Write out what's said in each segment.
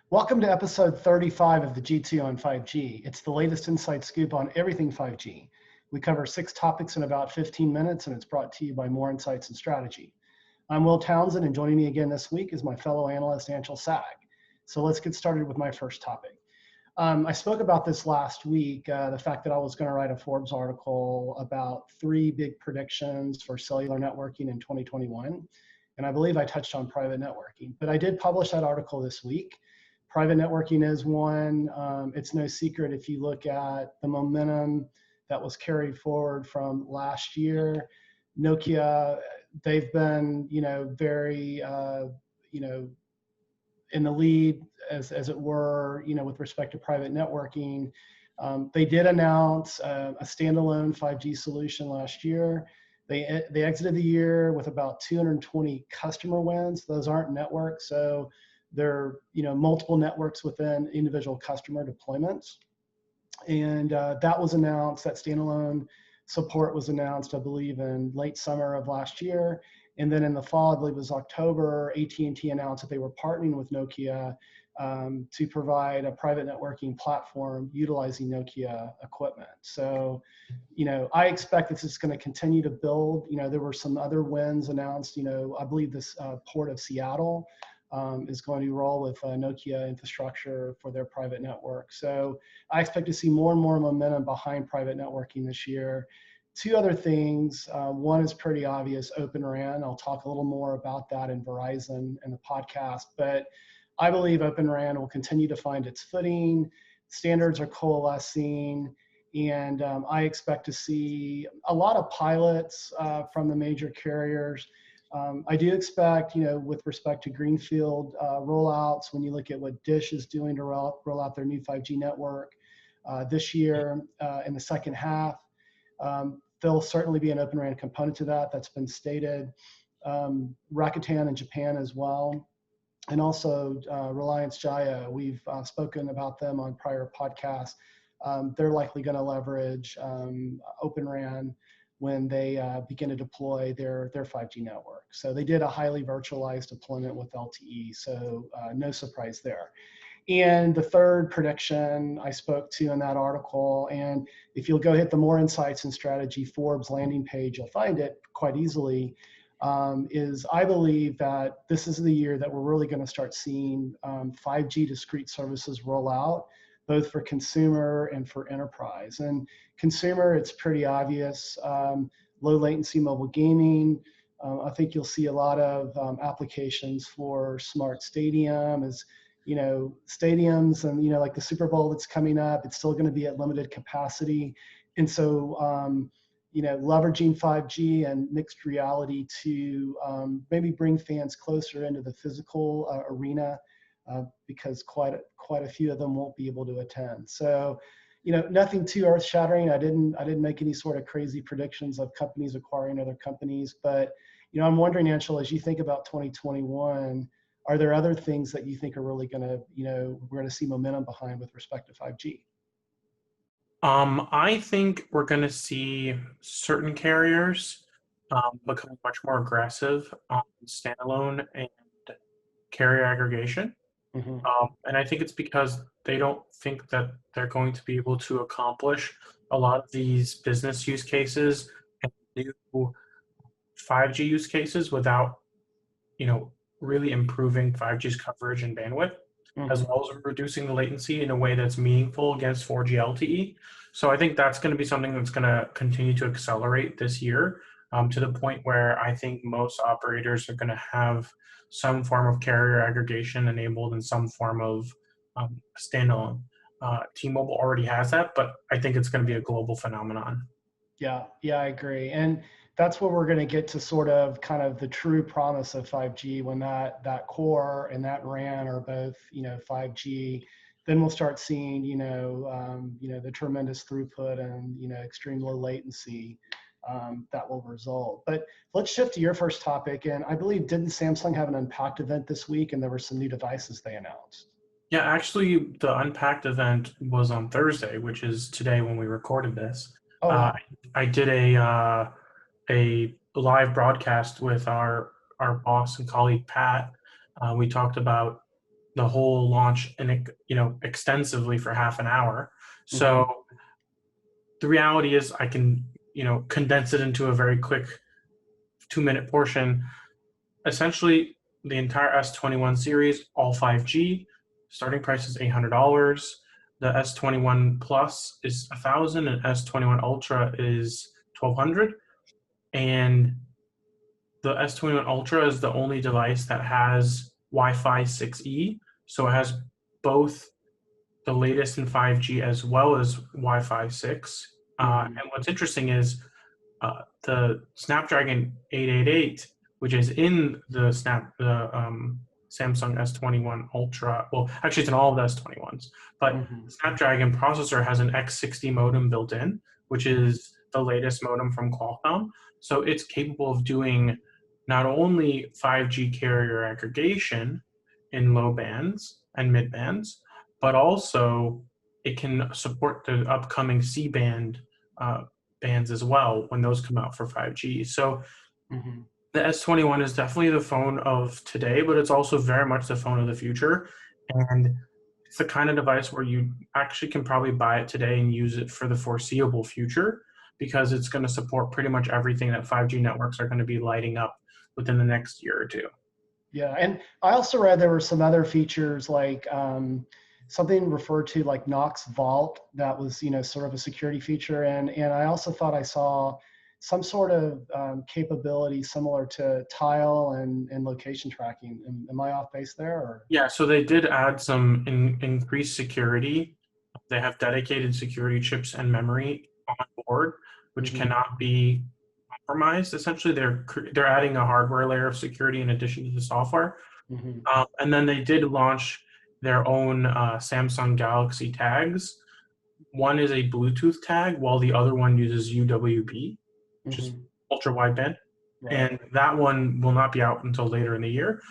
Welcome to episode 35 of the G2 on 5G. It's the latest inside scoop on everything 5G. We cover 6 topics in about 15 minutes, and it's brought to you by More Insights and Strategy. I'm Will Townsend, and joining me again this week is my fellow analyst, Anshel Sag. So let's get started with my first topic. I spoke about this last week, the fact that I was going to write a Forbes article about 3 big predictions for cellular networking in 2021. And I believe I touched on private networking, but I did publish that article this week. Private networking is one. It's no secret if you look at the momentum that was carried forward from last year. Nokia, they've been, very, in the lead, as it were, with respect to private networking. They did announce a standalone 5G solution last year. They exited the year with about 220 customer wins. Those aren't networks, so they're multiple networks within individual customer deployments. And that was announced. That standalone support was announced, I believe, in late summer of last year. And then in the fall, I believe it was October, AT&T announced that they were partnering with Nokia to provide a private networking platform utilizing Nokia equipment. So, I expect this is going to continue to build. There were some other wins announced. I believe this Port of Seattle is going to roll with Nokia infrastructure for their private network. So I expect to see more and more momentum behind private networking this year. 2 other things. One is pretty obvious, Open RAN. I'll talk a little more about that in Verizon in the podcast, but I believe Open RAN will continue to find its footing. Standards are coalescing, and I expect to see a lot of pilots from the major carriers. I do expect, with respect to greenfield rollouts, when you look at what Dish is doing to roll out their new 5G network this year in the second half, there'll certainly be an Open RAN component to that. That's been stated. Rakuten in Japan as well. And also Reliance Jaya, we've spoken about them on prior podcasts. They're likely going to leverage Open RAN when they begin to deploy their 5G network. So they did a highly virtualized deployment with LTE, so no surprise there. And the third prediction I spoke to in that article, and if you'll go hit the More Insights and Strategy Forbes landing page, you'll find it quite easily, is I believe that this is the year that we're really going to start seeing 5G discrete services roll out, both for consumer and for enterprise. And consumer, it's pretty obvious, low latency mobile gaming. I think you'll see a lot of applications for smart stadium, as stadiums and, like the Super Bowl that's coming up, it's still going to be at limited capacity. And so, leveraging 5G and mixed reality to maybe bring fans closer into the physical arena, because quite a few of them won't be able to attend. So, nothing too earth-shattering. I didn't make any sort of crazy predictions of companies acquiring other companies, but I'm wondering, Anshel, as you think about 2021, are there other things that you think are really going to, we're going to see momentum behind with respect to 5G? I think we're going to see certain carriers become much more aggressive on standalone and carrier aggregation. Mm-hmm. And I think it's because they don't think that they're going to be able to accomplish a lot of these business use cases and new 5G use cases without, really improving 5G's coverage and bandwidth, as Mm-hmm. well as reducing the latency in a way that's meaningful against 4G LTE. So I think that's going to be something that's going to continue to accelerate this year, to the point where I think most operators are going to have some form of carrier aggregation enabled in some form of standalone. T-Mobile already has that, but I think it's going to be a global phenomenon. Yeah, I agree. And that's where we're going to get to sort of kind of the true promise of 5G, when that core and that RAN are both, 5G. Then we'll start seeing, the tremendous throughput and, extreme low latency that will result. But let's shift to your first topic. And I believe, didn't Samsung have an Unpacked event this week, and there were some new devices they announced? Yeah, actually, the Unpacked event was on Thursday, which is today when we recorded this. Oh, Uh, wow. I did a live broadcast with our boss and colleague Pat. We talked about the whole launch and extensively for half an hour. Mm-hmm. So the reality is I can condense it into a very quick 2-minute portion. Essentially, the entire S21 series, all 5G, starting price is $800. The S21 Plus is $1,000, and S21 Ultra is $1,200. And the S21 Ultra is the only device that has Wi-Fi 6E, so it has both the latest in 5G as well as Wi-Fi 6. Mm-hmm. And what's interesting is the Snapdragon 888, which is in the Samsung S21 Ultra. Well, actually, it's in all of the S21s, but Mm-hmm. the Snapdragon processor has an X60 modem built in, which is the latest modem from Qualcomm. So it's capable of doing not only 5G carrier aggregation in low bands and mid bands, but also it can support the upcoming C-band bands as well when those come out for 5G. So Mm-hmm. the S21 is definitely the phone of today, but it's also very much the phone of the future. And it's the kind of device where you actually can probably buy it today and use it for the foreseeable future, because it's going to support pretty much everything that 5G networks are going to be lighting up within the next year or two. Yeah, and I also read there were some other features like something referred to like Knox Vault that was, sort of a security feature, and I also thought I saw some sort of capability similar to tile and location tracking. Am I off base there? Or? Yeah, so they did add some increased security. They have dedicated security chips and memory on board, which Mm-hmm. cannot be compromised. Essentially, they're adding a hardware layer of security in addition to the software. Mm-hmm. And then they did launch their own Samsung Galaxy tags. One is a Bluetooth tag, while the other one uses UWB, which is Mm-hmm. ultra wideband. Right. And that one will not be out until later in the year.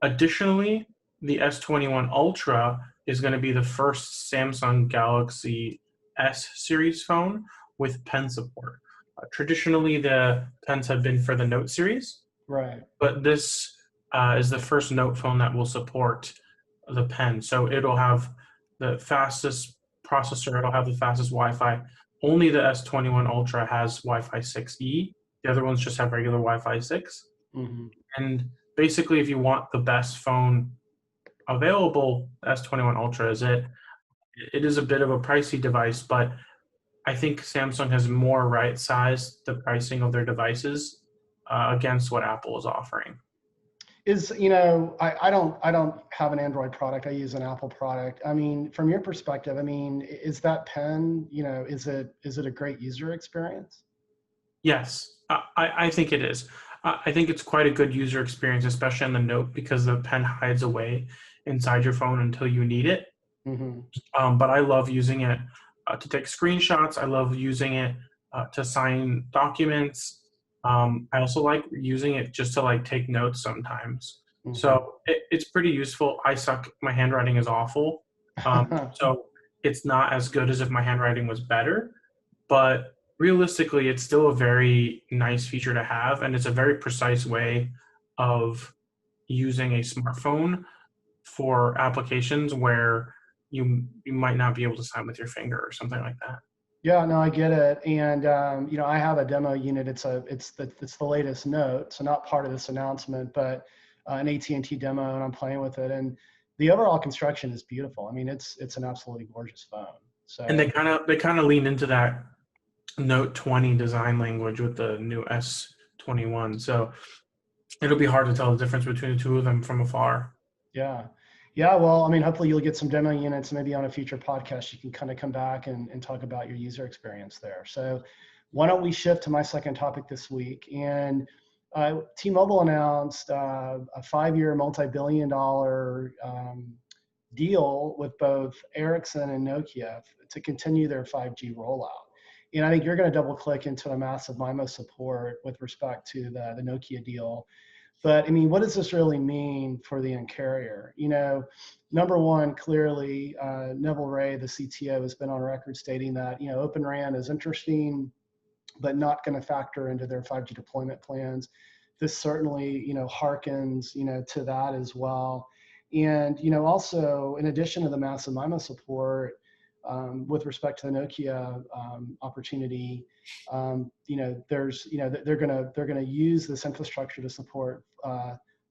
Additionally, the S21 Ultra is going to be the first Samsung Galaxy S series phone with pen support. Traditionally, the pens have been for the Note series, Right. but this is the first Note phone that will support the pen. So it'll have the fastest processor, it'll have the fastest Wi-Fi. Only the S21 Ultra has Wi-Fi 6E. The other ones just have regular Wi-Fi 6. Mm-hmm. And basically, if you want the best phone available, the S21 Ultra is it. It is a bit of a pricey device, but I think Samsung has more right-sized the pricing of their devices against what Apple is offering. I don't have an Android product. I use an Apple product. I mean, from your perspective, I mean, is that pen, is it a great user experience? Yes, I think it is. I think it's quite a good user experience, especially on the Note, because the pen hides away inside your phone until you need it. Mm-hmm. But I love using it to take screenshots. I love using it to sign documents. I also like using it just to like take notes sometimes. Mm-hmm. So it's pretty useful. I suck. My handwriting is awful. So it's not as good as if my handwriting was better. But realistically, it's still a very nice feature to have. And it's a very precise way of using a smartphone for applications where you might not be able to sign with your finger or something like that. Yeah, no, I get it. And I have a demo unit. It's the latest Note, so not part of this announcement, but an AT&T demo, and I'm playing with it. And the overall construction is beautiful. I mean, it's an absolutely gorgeous phone. So. And they kind of lean into that Note 20 design language with the new S21. So it'll be hard to tell the difference between the two of them from afar. Yeah. Yeah. Well, I mean, hopefully you'll get some demo units. Maybe on a future podcast, you can kind of come back and talk about your user experience there. So why don't we shift to my second topic this week? And T-Mobile announced a 5-year multi-billion-dollar deal with both Ericsson and Nokia to continue their 5G rollout. And I think you're going to double click into a massive MIMO support with respect to the Nokia deal. But I mean, what does this really mean for the Uncarrier? Number one, clearly, Neville Ray, the CTO, has been on record stating that, Open RAN is interesting, but not going to factor into their 5G deployment plans. This certainly, harkens, to that as well. And, also in addition to the massive MIMO support, with respect to the Nokia opportunity, they're gonna use this infrastructure to support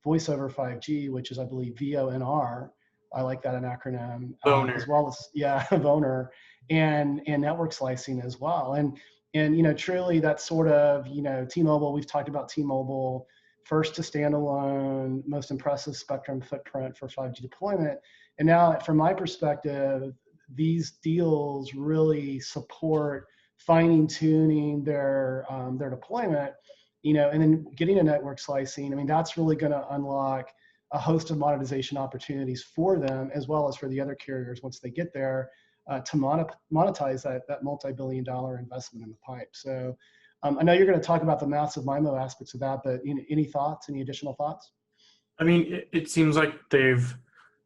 voice over 5G, which is, I believe, VoNR. I like that an acronym, as well as VoNR, and network slicing as well. And truly, that's sort of T-Mobile. We've talked about T-Mobile, first to standalone, most impressive spectrum footprint for 5G deployment. And now, from my perspective, these deals really support fine tuning their deployment, and then getting a network slicing. I mean, that's really going to unlock a host of monetization opportunities for them, as well as for the other carriers once they get there, to monetize that multi-billion-dollar investment in the pipe. So I know you're going to talk about the massive MIMO aspects of that, but any thoughts? Any additional thoughts? I mean, it seems like they're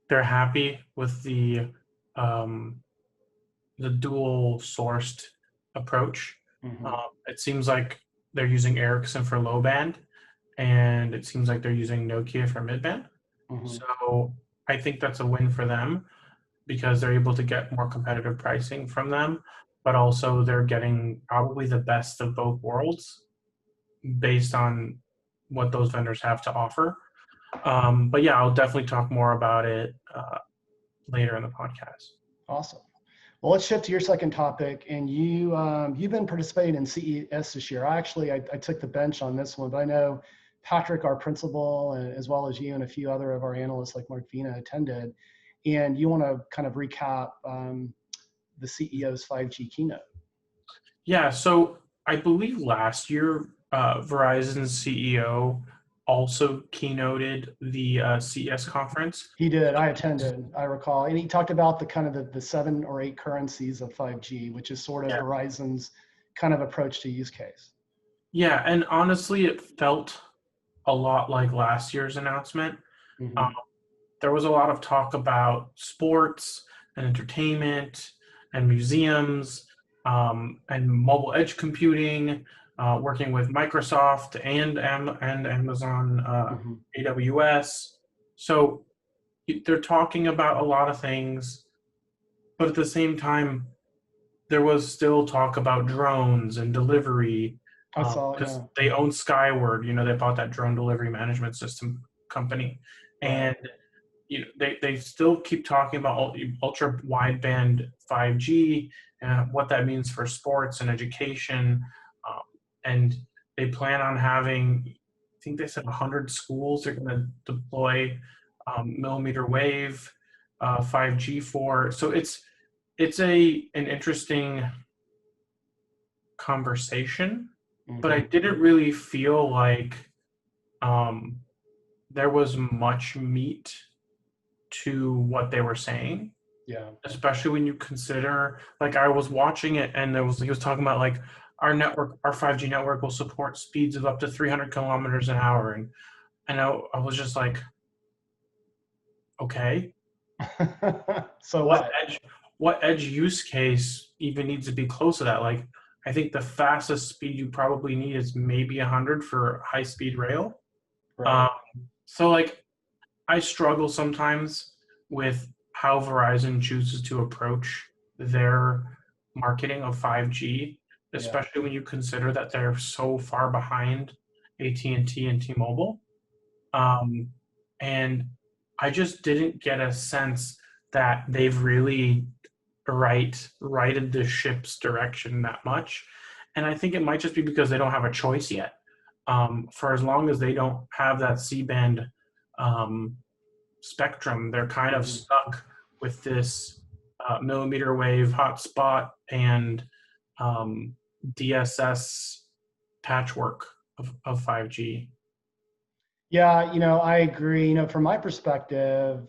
happy with the dual sourced approach. Mm-hmm. It seems like they're using Ericsson for low band, and it seems like they're using Nokia for mid band. Mm-hmm. So I think that's a win for them because they're able to get more competitive pricing from them, but also they're getting probably the best of both worlds based on what those vendors have to offer. But yeah, I'll definitely talk more about it later in the podcast. Awesome. Well, let's shift to your second topic. And you've been participating in CES this year. I took the bench on this one, but I know Patrick, our principal, and as well as you and a few other of our analysts like Mark Vina attended. And you want to kind of recap the CEO's 5G keynote. Yeah, so I believe last year, Verizon's CEO also keynoted the CES conference. He did. I attended, I recall. And he talked about the kind of the 7 or 8 currencies of 5G, which is sort of Verizon's kind of approach to use case. Yeah, and honestly, it felt a lot like last year's announcement. Mm-hmm. There was a lot of talk about sports and entertainment and museums and mobile edge computing, working with Microsoft and Amazon AWS. So they're talking about a lot of things, but at the same time, there was still talk about drones and delivery because they own Skyward. They bought that drone delivery management system company, and they still keep talking about ultra wideband 5G and what that means for sports and education. And they plan on having, I think they said 100 schools they're going to deploy millimeter wave 5G for. So it's an interesting conversation, but I didn't really feel like there was much meat to what they were saying. Yeah. Especially when you consider, like, I was watching it and he was talking about like our 5G network will support speeds of up to 300 kilometers an hour. And I was just like, okay. So what edge use case even needs to be close to that? Like, I think the fastest speed you probably need is maybe 100 for high speed rail. Right. So like, I struggle sometimes with how Verizon chooses to approach their marketing of 5G, especially when you consider that they're so far behind AT&T and T-Mobile. And I just didn't get a sense that they've really righted the ship's direction that much. And I think it might just be because they don't have a choice yet. For as long as they don't have that C-band spectrum, they're kind of stuck with this millimeter wave hotspot and DSS patchwork of 5G. Yeah, I agree. From my perspective,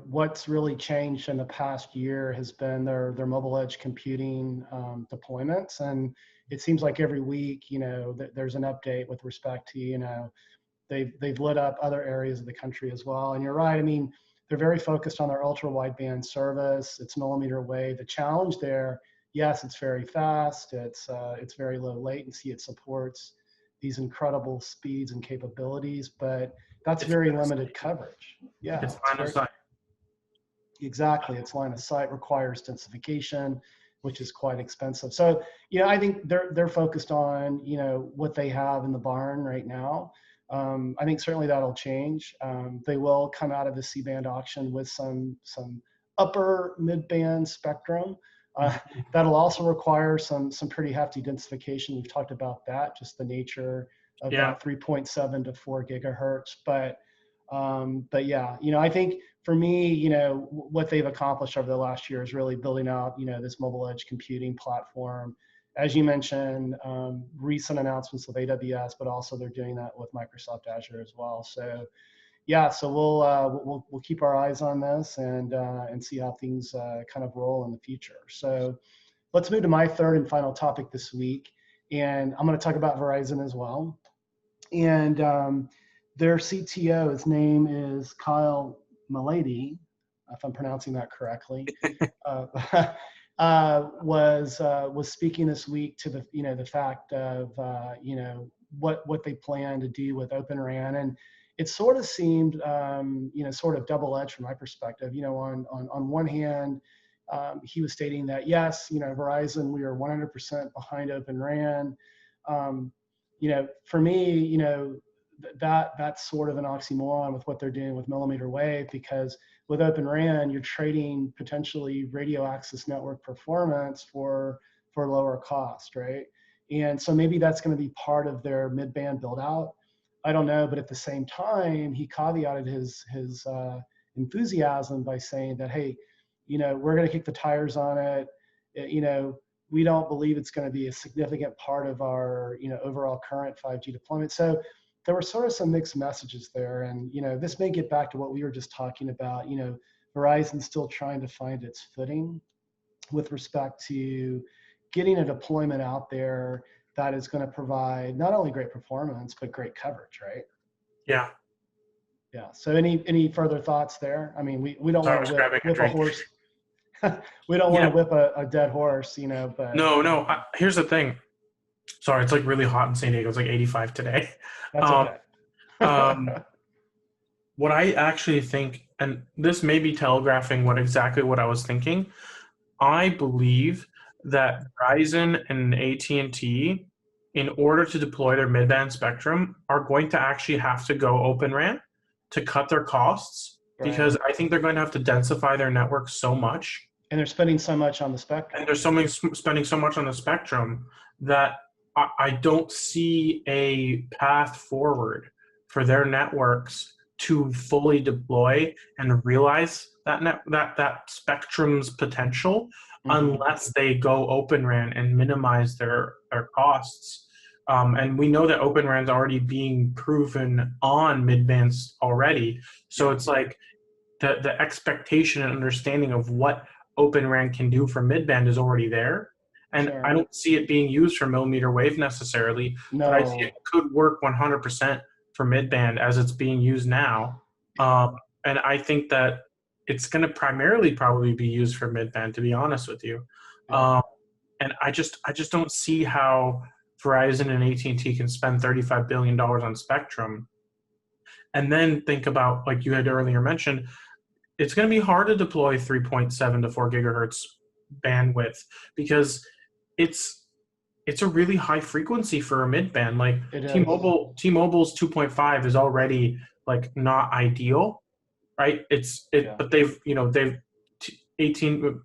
what's really changed in the past year has been their mobile edge computing deployments. And it seems like every week, there's an update with respect to, they've lit up other areas of the country as well. And you're right. I mean, they're very focused on their ultra wideband service. It's millimeter wave. The challenge there, yes, it's very fast. It's very low latency. It supports these incredible speeds and capabilities, but that's very limited coverage. Yeah, it's line of sight. Exactly. Its line of sight requires densification, which is quite expensive. So, I think they're focused on, what they have in the barn right now. I think certainly that'll change. They will come out of the C-band auction with some upper mid-band spectrum. That'll also require some pretty hefty densification. We've talked about that, just the nature of Yeah. that 3.7 to 4 gigahertz. But yeah, I think for me, what they've accomplished over the last year is really building out, this mobile edge computing platform. As you mentioned, recent announcements with AWS, but also they're doing that with Microsoft Azure as well. So yeah, so we'll keep our eyes on this and see how things kind of roll in the future. So let's move to my third and final topic this week, and I'm going to talk about Verizon as well. And their CTO, his name is Kyle Malady, if I'm pronouncing that correctly, was speaking this week to the fact of what they plan to do with Open RAN, and it sort of seemed sort of double-edged from my perspective. On one hand, he was stating that yes, Verizon, we are 100% behind Open RAN. For me, that's sort of an oxymoron with what they're doing with millimeter wave, because with Open RAN, you're trading potentially radio access network performance for lower cost, right? And so maybe that's going to be part of their mid-band build out. I don't know, but at the same time, he caveated his enthusiasm by saying that, hey, we're going to kick the tires on it. We don't believe it's going to be a significant part of our overall current 5G deployment. So there were sort of some mixed messages there, and this may get back to what we were just talking about. Verizon's still trying to find its footing with respect to getting a deployment out there that is going to provide not only great performance but great coverage, right? Yeah. Yeah. So any further thoughts there? I mean, we don't want to whip a horse. We don't want to whip a dead horse, but No. Here's the thing. Sorry, it's like really hot in San Diego. It's like 85 today. That's okay. What I actually think, and this may be telegraphing exactly what I was thinking, I believe that Verizon and AT&T, in order to deploy their mid-band spectrum, are going to actually have to go Open RAN to cut their costs, because I think they're going to have to densify their network so much. And they're spending so much on the spectrum. And they're spending so much on the spectrum that I don't see a path forward for their networks to fully deploy and realize that spectrum's potential, unless they go Open RAN and minimize their costs. And we know that Open RAN is already being proven on mid-bands already. So it's like the expectation and understanding of what Open RAN can do for mid-band is already there. And I don't see it being used for millimeter wave necessarily, but I see it could work 100% for mid-band as it's being used now. And I think that it's going to primarily probably be used for mid-band, to be honest with you. And I just don't see how Verizon and AT&T can spend $35 billion on spectrum and then think about, like you had earlier mentioned, it's going to be hard to deploy 3.7 to 4 gigahertz bandwidth, because it's a really high frequency for a mid-band. Like T-Mobile's 2.5 is already like not ideal, right? But they've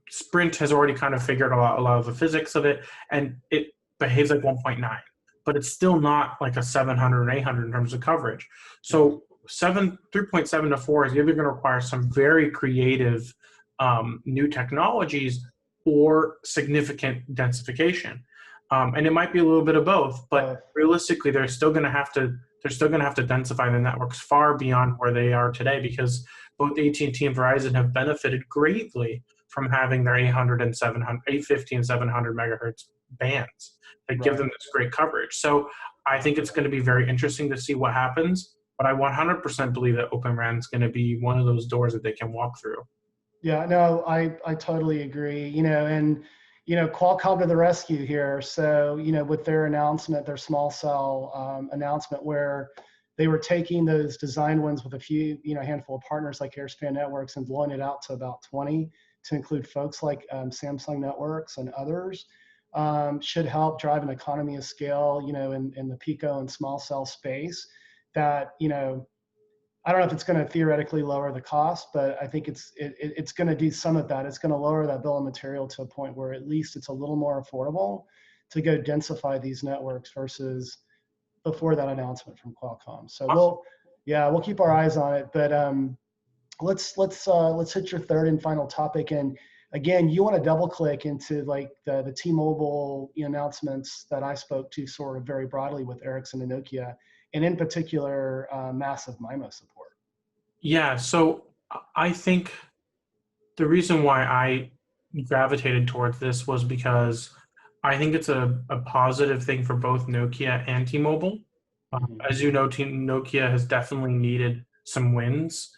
Sprint has already kind of figured out a lot of the physics of it, and it behaves like 1.9, but it's still not like a 700 and 800 in terms of coverage. So 3.7 to 4 is either going to require some very creative new technologies or significant densification, and it might be a little bit of both. But realistically, they're still going to have to densify the networks far beyond where they are today, because both AT&T and Verizon have benefited greatly from having their 850 and 700 megahertz bands that give them this great coverage. So I think it's going to be very interesting to see what happens. But I 100% believe that Open RAN is going to be one of those doors that they can walk through. Yeah, no, I totally agree. And Qualcomm to the rescue here. So with their announcement, their small cell announcement, where they were taking those design wins with a few, handful of partners like Airspan Networks and blowing it out to about 20 to include folks like Samsung Networks and others. Should help drive an economy of scale, in the pico and small cell space that, I don't know if it's going to theoretically lower the cost, but I think it's going to do some of that. It's going to lower that bill of material to a point where at least it's a little more affordable to go densify these networks versus before that announcement from Qualcomm. So we'll keep our eyes on it. But let's hit your third and final topic. And again, you want to double click into like the T-Mobile announcements that I spoke to sort of very broadly with Ericsson and Nokia, and in particular, massive MIMO support. Yeah, so I think the reason why I gravitated towards this was because I think it's a positive thing for both Nokia and T-Mobile. As you know, Nokia has definitely needed some wins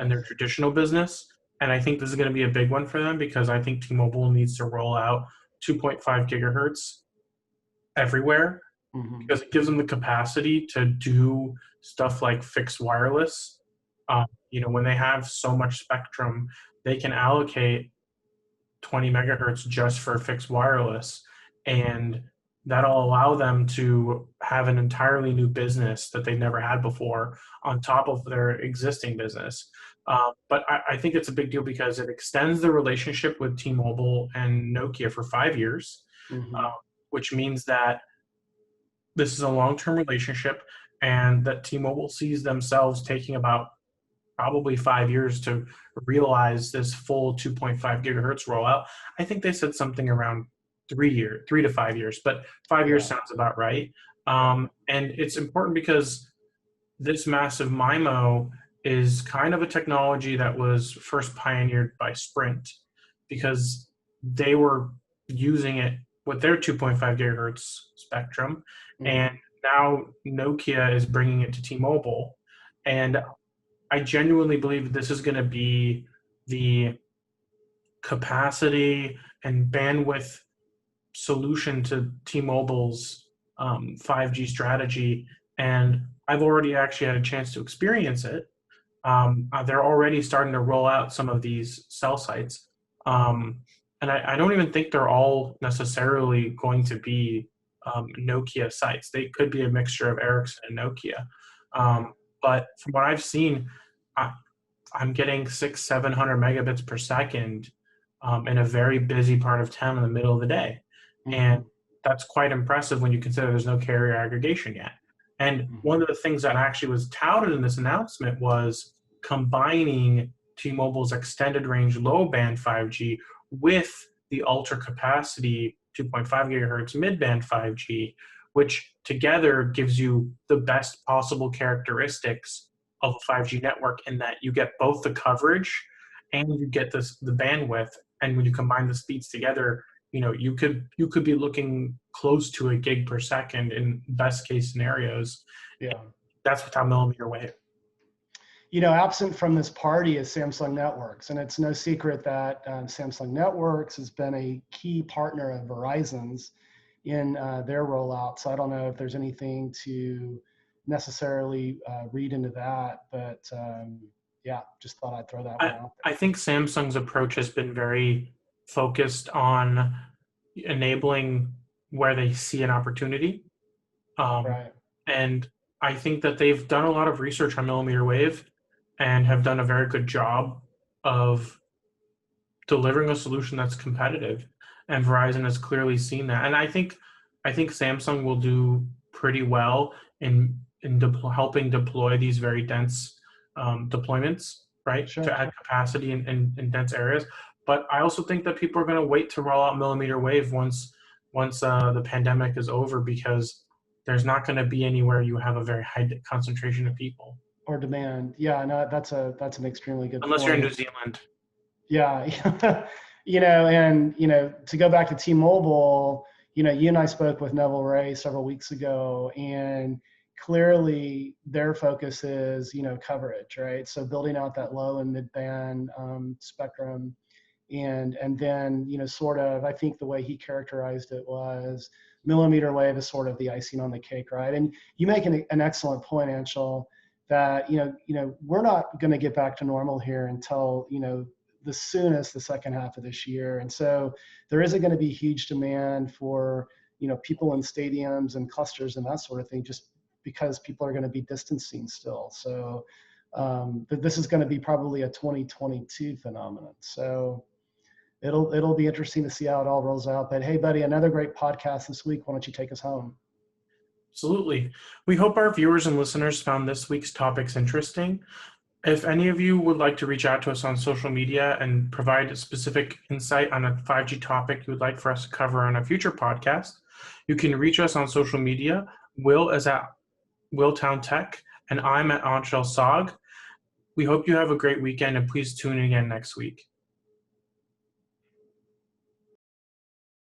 in their traditional business. And I think this is going to be a big one for them because I think T-Mobile needs to roll out 2.5 gigahertz everywhere because it gives them the capacity to do stuff like fixed wireless. When they have so much spectrum, they can allocate 20 megahertz just for fixed wireless, and that'll allow them to have an entirely new business that they've never had before on top of their existing business. But I think it's a big deal because it extends the relationship with T-Mobile and Nokia for 5 years, which means that this is a long-term relationship and that T-Mobile sees themselves taking about probably 5 years to realize this full 2.5 gigahertz rollout. I think they said something around 3 to 5 years, but 5 years sounds about right. And it's important because this massive MIMO is kind of a technology that was first pioneered by Sprint because they were using it with their 2.5 gigahertz spectrum. And now Nokia is bringing it to T-Mobile. And I genuinely believe this is going to be the capacity and bandwidth solution to T-Mobile's 5G strategy. And I've already actually had a chance to experience it. They're already starting to roll out some of these cell sites. And I don't even think they're all necessarily going to be Nokia sites. They could be a mixture of Ericsson and Nokia. But from what I've seen, I'm getting 600-700 megabits per second in a very busy part of town in the middle of the day. And that's quite impressive when you consider there's no carrier aggregation yet. And one of the things that actually was touted in this announcement was combining T-Mobile's extended range low band 5G with the ultra capacity 2.5 gigahertz mid band 5G, which together gives you the best possible characteristics of a 5G network in that you get both the coverage and you get the bandwidth. And when you combine the speeds together, you could be looking close to a gig per second in best case scenarios. Yeah, that's without millimeter wave. Absent from this party is Samsung Networks, and it's no secret that Samsung Networks has been a key partner of Verizon's in their rollout. So I don't know if there's anything to necessarily read into that, but just thought I'd throw that one out there. I think Samsung's approach has been very focused on enabling where they see an opportunity. Right. And I think that they've done a lot of research on millimeter wave and have done a very good job of delivering a solution that's competitive. And Verizon has clearly seen that. And I think Samsung will do pretty well in helping deploy these very dense deployments, right? Sure. To add capacity in dense areas. But I also think that people are going to wait to roll out millimeter wave once the pandemic is over, because there's not going to be anywhere you have a very high concentration of people. Or demand. Yeah, no, that's an extremely good Unless point. you're in New Zealand. Yeah. And to go back to T-Mobile, you and I spoke with Neville Ray several weeks ago, and clearly their focus is, coverage, right? So building out that low and mid band spectrum and then, you know, sort of, I think the way he characterized it was millimeter wave is sort of the icing on the cake, right? And you make an excellent point, Anshel, that, you know, we're not going to get back to normal here until, you know, the soonest the second half of this year. And so there isn't going to be huge demand for, you know, people in stadiums and clusters and that sort of thing, just because people are going to be distancing still. So this is going to be probably a 2022 phenomenon. So it'll be interesting to see how it all rolls out. But hey, buddy, another great podcast this week. Why don't you take us home? Absolutely. We hope our viewers and listeners found this week's topics interesting. If any of you would like to reach out to us on social media and provide a specific insight on a 5G topic you would like for us to cover on a future podcast, you can reach us on social media. Will is at Willtown Tech, and I'm at Anshel Sog. We hope you have a great weekend, and please tune in again next week.